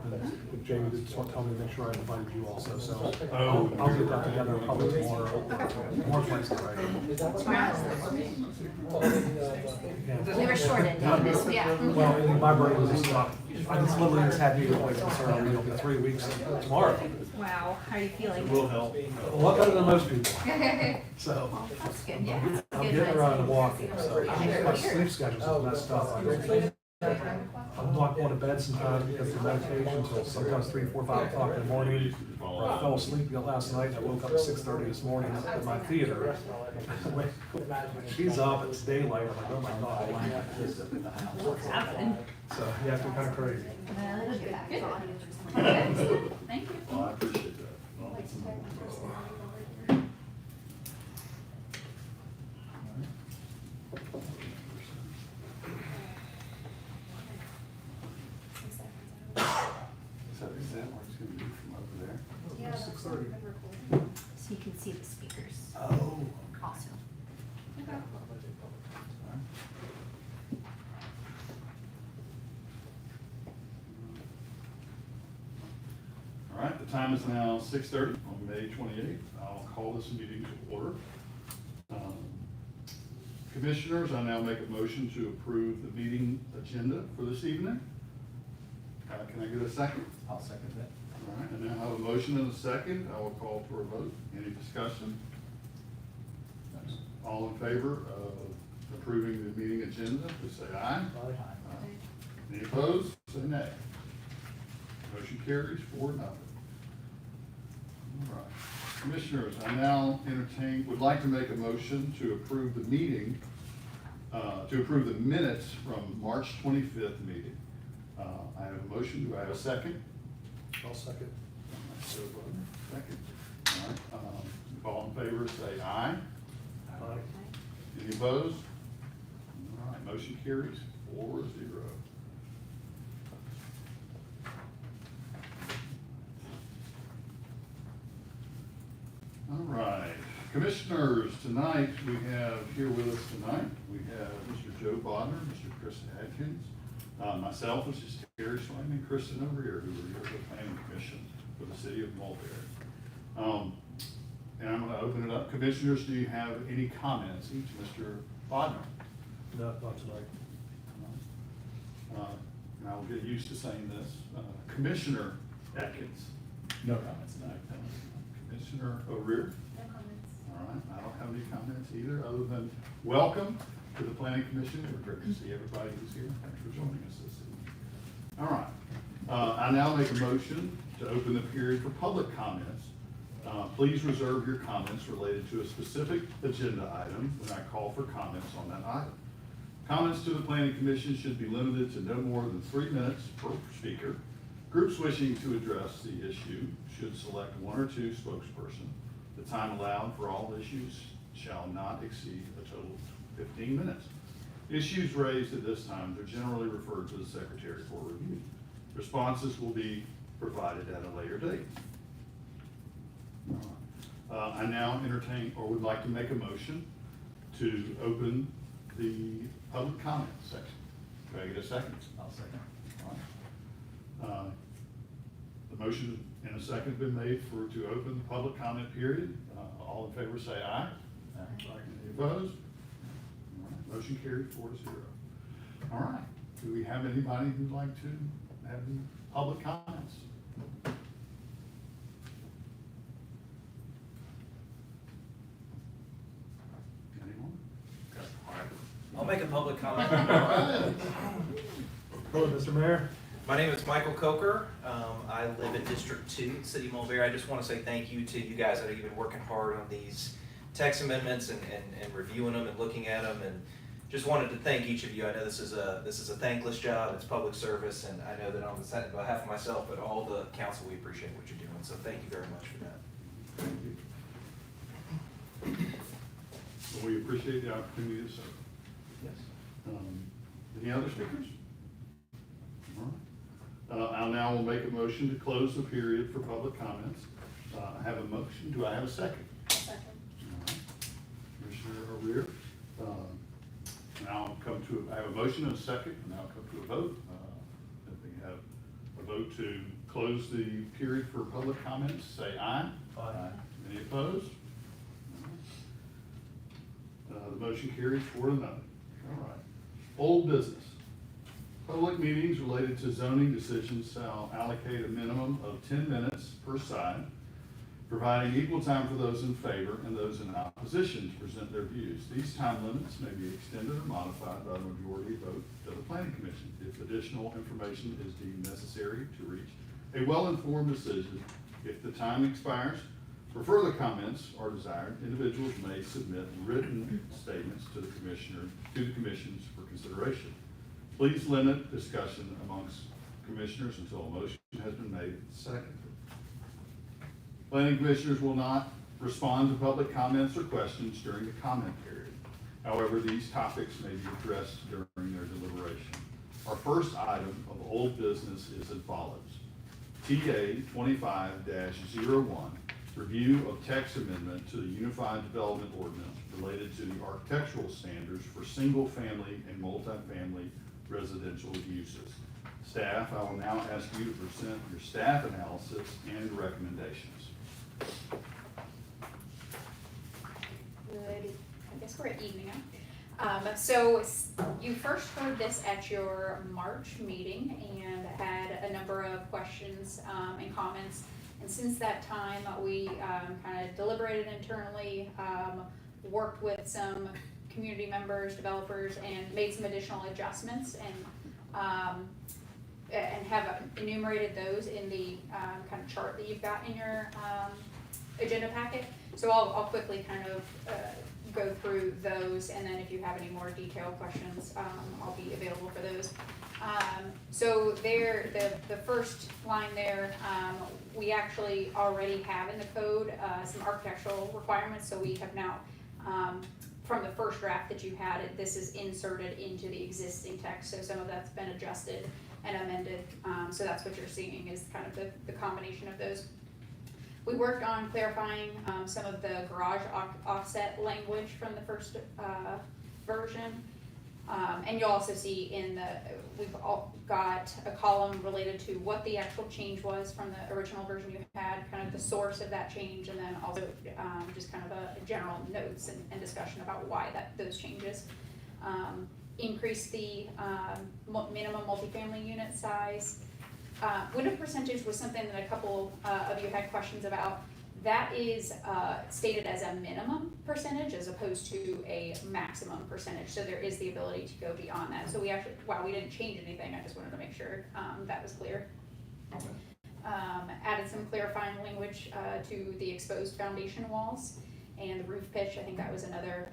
And Jamie did just want to tell me to make sure I invited you also, so I'll get that together probably tomorrow. Tomorrow's Wednesday, right? We were shorted, yeah. Well, in my brain was just, I just literally just had meeting appointments, so it'll be 3 weeks tomorrow. Wow, how are you feeling? Will help. A lot better than most people. So, That's good, yeah. I'm getting around and walking, so my sleep schedule's messed up. I'm not going to bed sometimes because of medication until sometimes 3, 4, 5 o'clock in the morning. Or I fell asleep last night and I woke up at 6:30 this morning at my theater. She's up, it's daylight, I'm like, oh my God. What's happening? So, yeah, it's been kind of crazy. Thank you. Well, I appreciate that. Is that where it's gonna be from over there? Yeah, 6:30. So you can see the speakers Oh. also. All right, the time is now 6:30 on May 28th. I'll call this meeting to order. Commissioners, I now make a motion to approve the meeting agenda for this evening. Can I get a second? I'll second that. All right, and now I have a motion and a second. I will call for a vote. Any discussion? All in favor of approving the meeting agenda, please say aye. Aye. Any opposed? Say nay. Motion carries 4-0. All right. Commissioners, I now would like to make a motion to approve the meeting, to approve the minutes from March 25th meeting. I have a motion. Do I have a second? I'll second. Second. All right. All in favor, say aye. Aye. Any opposed? All right, motion carries 4-0. All right, commissioners, tonight we have here with us tonight, we have Mr. Joe Bodner, Mr. Chris Adkins, myself, which is Terry Swain, and Kristen over here, who are here for the planning commission for the city of Mulberry. And I'm going to open it up. Commissioners, do you have any comments? Each, Mr. Bodner. No, not tonight. And I will get used to saying this. Commissioner Atkins. No comments tonight. Commissioner O'Rear. No comments. All right, I don't have any comments either, other than welcome to the planning commission. We're great to see everybody who's here. Thanks for joining us this evening. All right, I now make a motion to open the period for public comments. Please reserve your comments related to a specific agenda item when I call for comments on that item. Comments to the planning commission should be limited to no more than 3 minutes per speaker. Groups wishing to address the issue should select 1 or 2 spokespersons. The time allowed for all issues shall not exceed a total of 15 minutes. Issues raised at this time are generally referred to the secretary for review. Responses will be provided at a later date. I now entertain or would like to make a motion to open the public comment section. Do I get a second? I'll second. All right. The motion and a second have been made to open the public comment period. All in favor say aye. Aye. Any opposed? All right, motion carried 4-0. All right, do we have anybody who'd like to have any public comments? Anyone? I'll make a public comment. Hello, Mr. Mayor. My name is Michael Coker. I live in District 2, City of Mulberry. I just want to say thank you to you guys that have been working hard on these text amendments and reviewing them and looking at them, and just wanted to thank each of you. I know this is a thankless job. It's public service, and I know that on behalf of myself, but all the council, we appreciate what you're doing. So thank you very much for that. Thank you. Well, we appreciate the opportunity to serve. Yes. Any other speakers? All right. I now will make a motion to close the period for public comments. I have a motion. Do I have a second? Second. All right. Commissioner O'Rear. Now I have a motion and a second, and now come to a vote. If we have a vote to close the period for public comments, say aye. Aye. Any opposed? The motion carries 4-0. All right. Old business. Public meetings related to zoning decisions shall allocate a minimum of 10 minutes per side, providing equal time for those in favor and those in opposition to present their views. These time limits may be extended or modified by a majority vote of the planning commission if additional information is deemed necessary to reach a well-informed decision. If the time expires, for further comments are desired, individuals may submit written statements to the commissions for consideration. Please limit discussion amongst commissioners until a motion has been made and seconded. Planning commissioners will not respond to public comments or questions during the comment period. However, these topics may be addressed during their deliberation. Our first item of old business is as follows. TA 25-01, review of text amendment to the Unified Development Ordinance related to the architectural standards for single-family and multifamily residential uses. Staff, I will now ask you to present your staff analysis and recommendations. Good, I guess we're at evening now. So you first heard this at your March meeting and had a number of questions and comments. And since that time, we kind of deliberated internally, worked with some community members, developers, and made some additional adjustments and have enumerated those in the kind of chart that you've got in your agenda packet. So I'll quickly kind of go through those, and then if you have any more detailed questions, I'll be available for those. So there, the first line there, we actually already have in the code some architectural requirements, so we have now, from the first draft that you had, this is inserted into the existing text, so some of that's been adjusted and amended, so that's what you're seeing is kind of the combination of those. We worked on clarifying some of the garage offset language from the first version. And you'll also see in we've all got a column related to what the actual change was from the original version you had, kind of the source of that change, and then also just kind of a general notes and discussion about why those changes. Increase the minimum multifamily unit size. Window percentage was something that a couple of you had questions about. That is stated as a minimum percentage as opposed to a maximum percentage. So there is the ability to go beyond that. So we actually, while we didn't change anything, I just wanted to make sure that was clear. Added some clarifying language to the exposed foundation walls and the roof pitch. I think that was another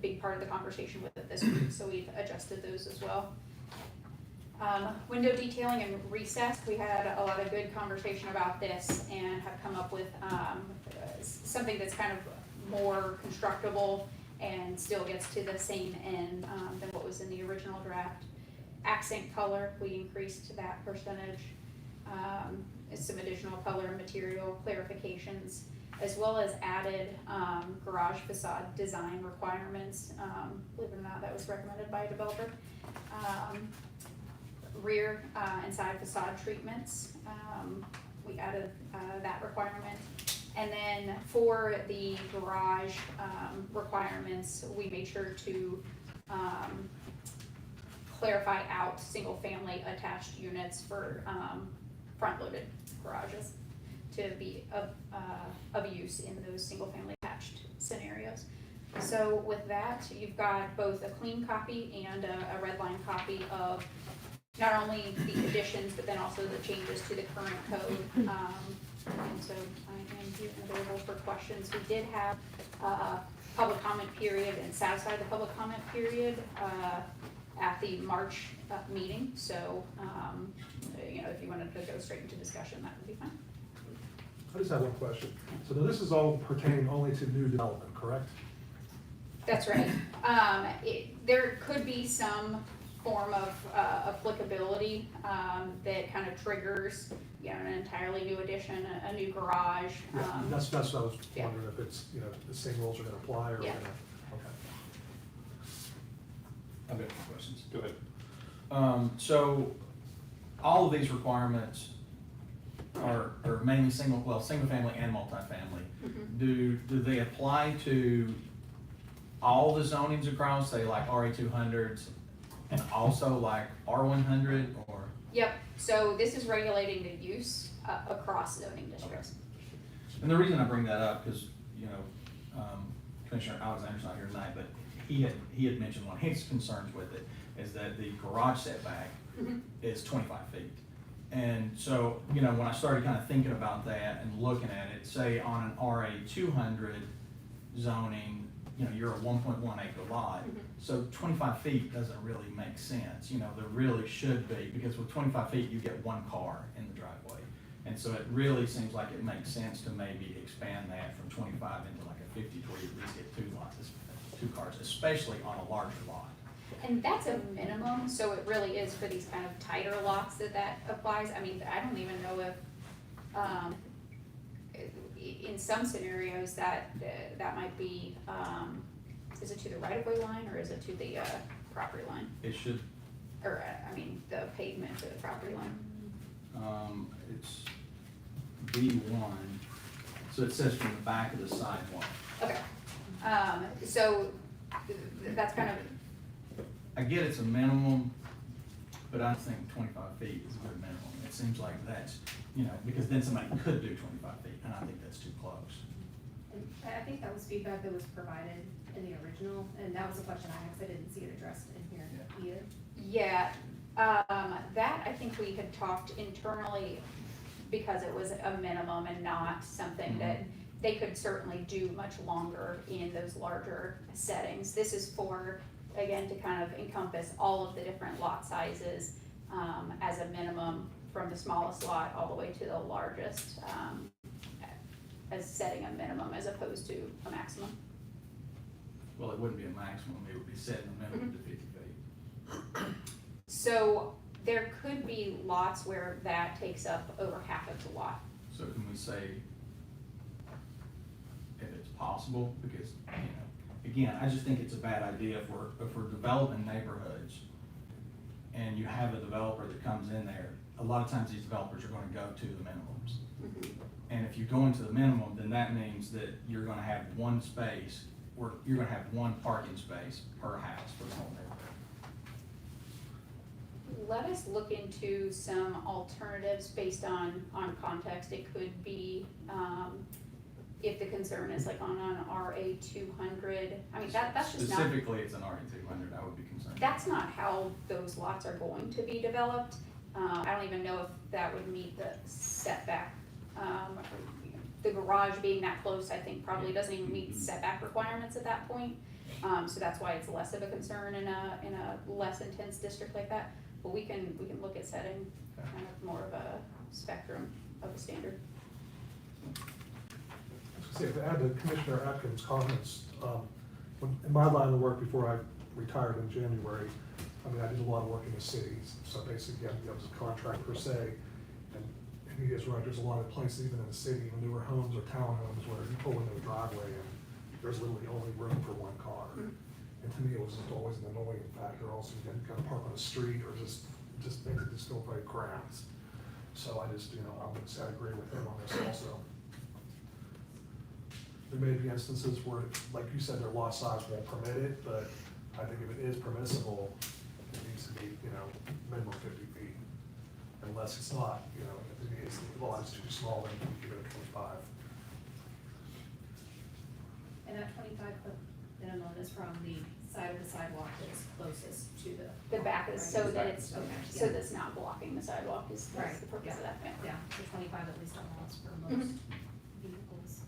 big part of the conversation with it this week. So we've adjusted those as well. Window detailing and recess, we had a lot of good conversation about this and have come up with something that's kind of more constructible and still gets to the same end than what was in the original draft. Accent color, we increased that percentage. Some additional color and material clarifications, as well as added garage facade design requirements. Believe it or not, that was recommended by a developer. Rear and side facade treatments, we added that requirement. And then for the garage requirements, we made sure to clarify out single family attached units for front loaded garages to be of use in those single family attached scenarios. So with that, you've got both a clean copy and a red line copy of not only the additions, but then also the changes to the current code. And so I am here and available for questions. We did have a public comment period and satisfied the public comment period at the March meeting. So, if you wanted to go straight into discussion, that would be fine. I just have one question. So now this is all pertaining only to new development, correct? That's right. There could be some form of applicability that kind of triggers, an entirely new addition, a new garage. Yeah, that's what I was yeah. wondering if it's, the same rules are gonna apply or, Yeah. okay. I've got some questions. Go ahead. So all of these requirements are mainly single family and multifamily. Mhm. Do they apply to all the zonings across, say like RA 200s and also like R100 or? Yep, so this is regulating the use across zoning districts. And the reason I bring that up is, you know, Commissioner Alexander's not here tonight, but he had mentioned one of his concerns with it is that the garage setback Mhm. is 25 feet. And so, you know, when I started kind of thinking about that and looking at it, say on an RA 200 zoning, you know, you're a 1.1 acre lot. Mhm. So 25 feet doesn't really make sense. You know, there really should be, because with 25 feet, you get one car in the driveway. And so it really seems like it makes sense to maybe expand that from 25 into like a 50 to where you at least get two cars, especially on a larger lot. And that's a minimum, so it really is for these kind of tighter lots that applies. I mean, I don't even know if, in some scenarios that might be, is it to the right of way line or is it to the, property line? It should, Or, I mean, the pavement to the property line? it's B1, so it says from the back of the sidewalk. Okay, so that's kind of, I get it's a minimum, but I think 25 feet is a good minimum. It seems like that's, you know, because then somebody could do 25 feet, and I think that's too close. And I think that was feedback that was provided in the original, and that was a question I had, because I didn't see it addressed in here either. yeah, that I think we had talked internally because it was a minimum and not something that they could certainly do much longer in those larger settings. This is for, again, to kind of encompass all of the different lot sizes, as a minimum from the smallest lot all the way to the largest, as setting a minimum as opposed to a maximum. Well, it wouldn't be a maximum, it would be setting a minimum to 50 feet. So there could be lots where that takes up over half of the lot. So can we say if it's possible, because, you know, again, I just think it's a bad idea if we're developing neighborhoods and you have a developer that comes in there, a lot of times these developers are gonna go to the minimums. And if you go into the minimum, then that means that you're gonna have one space, or you're gonna have one parking space per house for the whole neighborhood. Let us look into some alternatives based on context. It could be, if the concern is like on an RA 200, I mean, that's just not. Specifically, it's an RE 200, I would be concerned. That's not how those lots are going to be developed. I don't even know if that would meet the setback. The garage being that close, I think probably doesn't even meet setback requirements at that point. So that's why it's less of a concern in a less intense district like that. But we can look at setting kind of more of a spectrum of a standard. See, to add to Commissioner Atkins' comments, in my line of work before I retired in January, I mean, I did a lot of work in the cities, so basically, I was a contractor per se, and he is right, there's a lot of places, even in the city, newer homes or townhomes, where you pull into a driveway and there's literally only room for one car. And to me, it was just always an annoying factor, also, you kind of park on the street, or just makes it just feel very cramped. So I just, I'm gonna say I agree with him on this also. There may be instances where, like you said, their lot size won't permit it, but I think if it is permissible, it needs to be, minimum 50 feet. Unless it's not, if the lot is too small, then you can give it a 25. And that 25-foot minimum is from the side of the sidewalk that is closest to The back is so that it's, Okay, so yeah. that's not blocking the sidewalk is Right, the purpose of that. Yeah, the 25 at least allows for Mhm. most vehicles.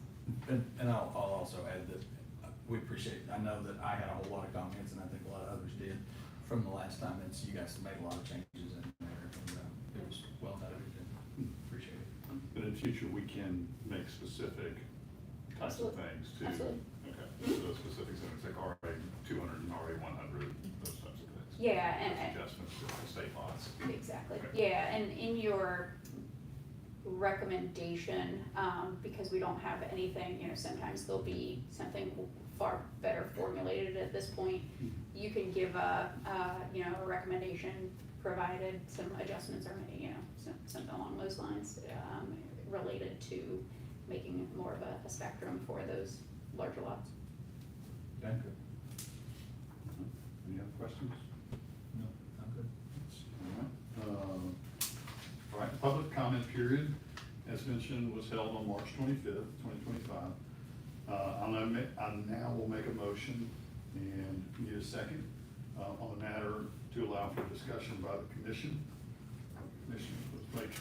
And I'll also add that we appreciate, I know that I had a whole lot of comments, and I think a lot of others did, from the last time, and so you guys have made a lot of changes in there, and it was well noted, and appreciate it. But in future, we can make specific types of Absolutely. things too. Absolutely. Okay, so those specific things like RA 200 and RA 100, those types of things. Yeah, and Adjustments to the state lots. exactly, Okay. yeah, and in your recommendation, because we don't have anything, sometimes there'll be something far better formulated at this point. You can give a recommendation, provided some adjustments are made, something along those lines, related to making more of a spectrum for those larger lots. Okay. Any other questions? No, I'm good. All right, public comment period, as mentioned, was held on March 25th, 2025. I now will make a motion and need a second on the matter to allow for discussion by the commission. Commission, let's make,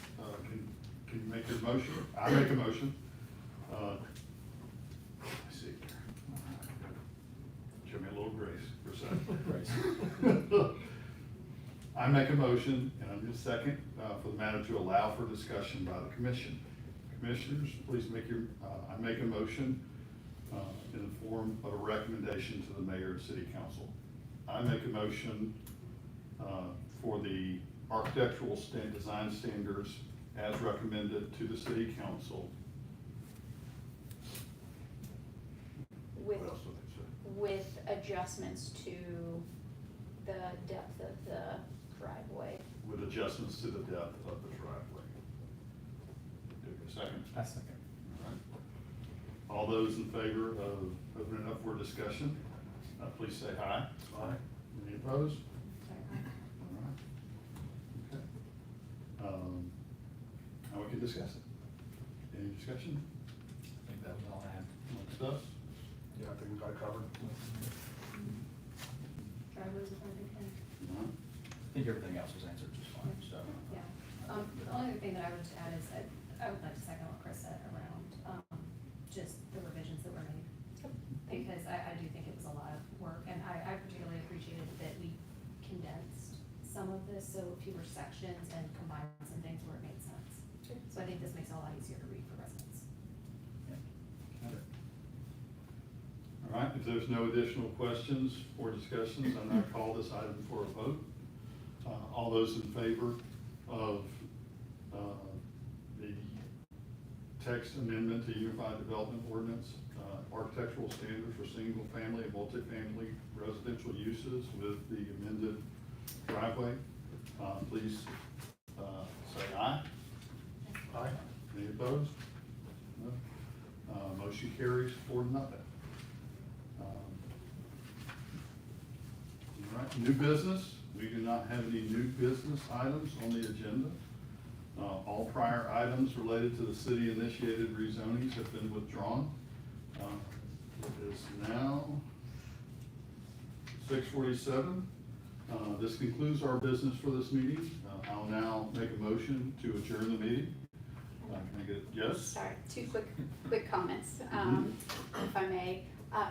can you make your motion? I make a motion. Let's see here. Show me a little grace for a second. Grace. I make a motion, and I'm just second, for the matter to allow for discussion by the commission. Commissioners, please make your, I make a motion in the form of a recommendation to the mayor and city council. I make a motion for the architectural design standards as recommended to the city council. With, What else would they say? with adjustments to the depth of the driveway. With adjustments to the depth of the driveway. Do we get a second? I second. All right. All those in favor of opening up for discussion, please say aye. Aye. Any opposed? Sorry. All right. Okay. Now we can discuss it. Any discussion I think that was all I had. amongst us? Yeah, I think we got it covered. Driveways are probably good. No? I think everything else was answered just fine, so. Yeah, the only other thing that I would just add is, I would like to second what Chris said around, just the revisions that were made. Because I do think it was a lot of work, and I particularly appreciated that we condensed some of this, so fewer sections and combined some things where it made sense. So I think this makes it a lot easier to read for residents. All right, if there's no additional questions or discussions, I now call this item for a vote. All those in favor of the text amendment to Unified Development Ordinance, architectural standards for single-family and multifamily residential uses with the amended driveway, please say aye. Aye. Any opposed? No. Motion carries 4-0. All right, new business. We do not have any new business items on the agenda. All prior items related to the city-initiated rezonings have been withdrawn. It is now 6:47. This concludes our business for this meeting. I'll now make a motion to adjourn the meeting. Can I get, yes? Sorry, two quick comments, if I may.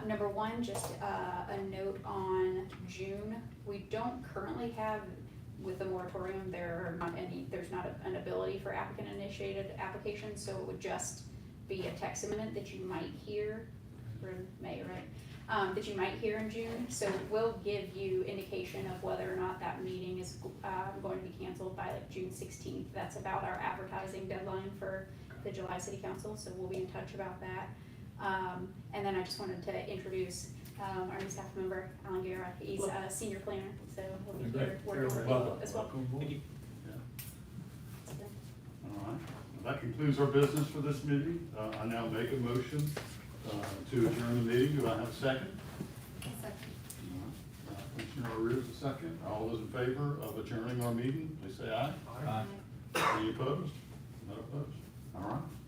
Number one, just a note on June. We don't currently have, with the moratorium, there's not an ability for applicant-initiated applications, so it would just be a text amendment that you might hear, or in May, right? That you might hear in June. So we'll give you indication of whether or not that meeting is going to be canceled by like June 16th. That's about our advertising deadline for the July City Council, so we'll be in touch about that. And then I just wanted to introduce our new staff member, Alan Guerra. He's a senior planner, so he'll be here working with people as well. Yeah. All right, well, that concludes our business for this meeting. I now make a motion to adjourn the meeting. Do I have a second? Second. All right. Commissioner O'Reilly's a second. All those in favor of adjourning our meeting, please say aye. Aye. Any opposed? Not opposed. All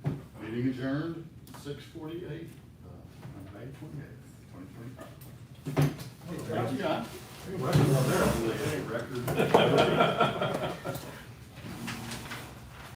right, meeting adjourned, 6:48, May 28th, 2025. Hey, Yeah. record on there. Record.